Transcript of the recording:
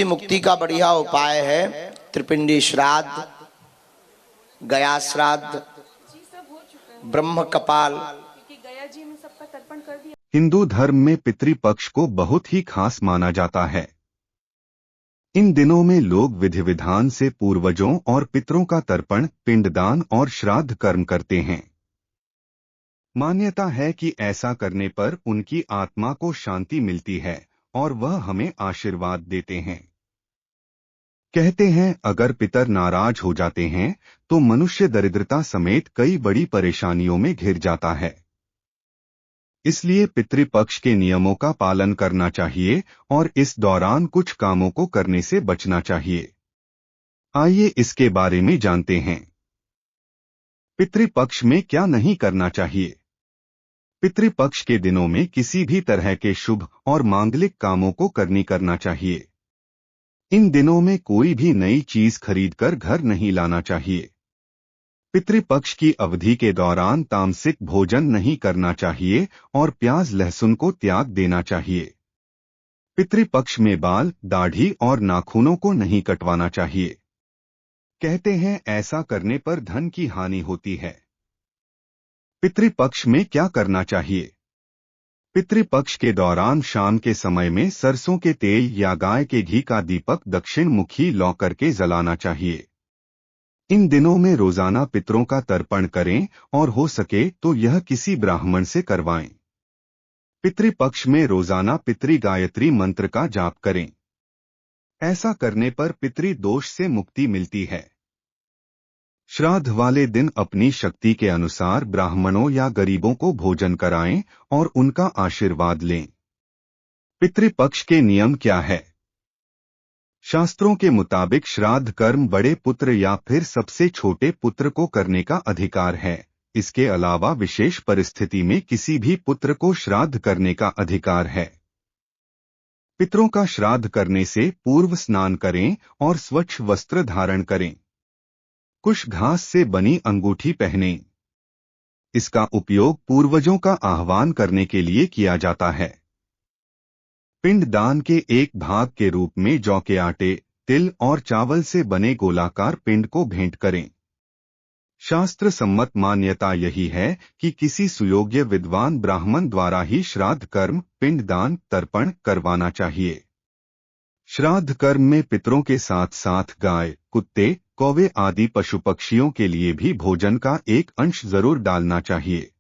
की मुक्ति का बढ़िया उपाय है त्रिपिंडी श्राद्ध, गया श्राद्ध, ब्रह्म कपाल। हिंदू धर्म में पितृपक्ष को बहुत ही खास माना जाता है। इन दिनों में लोग विधि विधान से पूर्वजों और पितरों का तर्पण, पिंडदान और श्राद्ध कर्म करते हैं। मान्यता है कि ऐसा करने पर उनकी आत्मा को शांति मिलती है और वह हमें आशीर्वाद देते हैं। कहते हैं अगर पितर नाराज हो जाते हैं तो मनुष्य दरिद्रता समेत कई बड़ी परेशानियों में घिर जाता है। इसलिए पितृपक्ष के नियमों का पालन करना चाहिए और इस दौरान कुछ कामों को करने से बचना चाहिए। आइए इसके बारे में जानते हैं। पितृपक्ष में क्या नहीं करना चाहिए। पितृपक्ष के दिनों में किसी भी तरह के शुभ और मांगलिक कामों को करना चाहिए। इन दिनों में कोई भी नई चीज खरीदकर घर नहीं लाना चाहिए। पितृपक्ष की अवधि के दौरान तामसिक भोजन नहीं करना चाहिए और प्याज लहसुन को त्याग देना चाहिए। पितृपक्ष में बाल, दाढ़ी और नाखूनों को नहीं कटवाना चाहिए। कहते हैं ऐसा करने पर धन की हानि होती है। पितृपक्ष में क्या करना चाहिए। पितृपक्ष के दौरान शाम के समय में सरसों के तेल या गाय के घी का दीपक दक्षिण मुखी लौ करके जलाना चाहिए। इन दिनों में रोजाना पितरों का तर्पण करें और हो सके तो यह किसी ब्राह्मण से करवाएं। पितृपक्ष में रोजाना पितृ गायत्री मंत्र का जाप करें। ऐसा करने पर पितृदोष से मुक्ति मिलती है। श्राद्ध वाले दिन अपनी शक्ति के अनुसार ब्राह्मणों या गरीबों को भोजन कराएं और उनका आशीर्वाद लें। पितृपक्ष के नियम क्या है। शास्त्रों के मुताबिक श्राद्ध कर्म बड़े पुत्र या फिर सबसे छोटे पुत्र को करने का अधिकार है। इसके अलावा विशेष परिस्थिति में किसी भी पुत्र को श्राद्ध करने का अधिकार है। पितरों का श्राद्ध करने से पूर्व स्नान करें और स्वच्छ वस्त्र धारण करें। कुश घास से बनी अंगूठी पहनें। इसका उपयोग पूर्वजों का आह्वान करने के लिए किया जाता है। पिंडदान के एक भाग के रूप में जौ के आटे, तिल और चावल से बने गोलाकार पिंड को भेंट करें। शास्त्र सम्मत मान्यता यही है कि किसी सुयोग्य विद्वान ब्राह्मण द्वारा ही श्राद्ध कर्म, पिंडदान, तर्पण करवाना चाहिए। श्राद्ध कर्म में पितरों के साथ साथ गाय, कुत्ते, कौवे आदि पशु पक्षियों के लिए भी भोजन का एक अंश जरूर डालना चाहिए।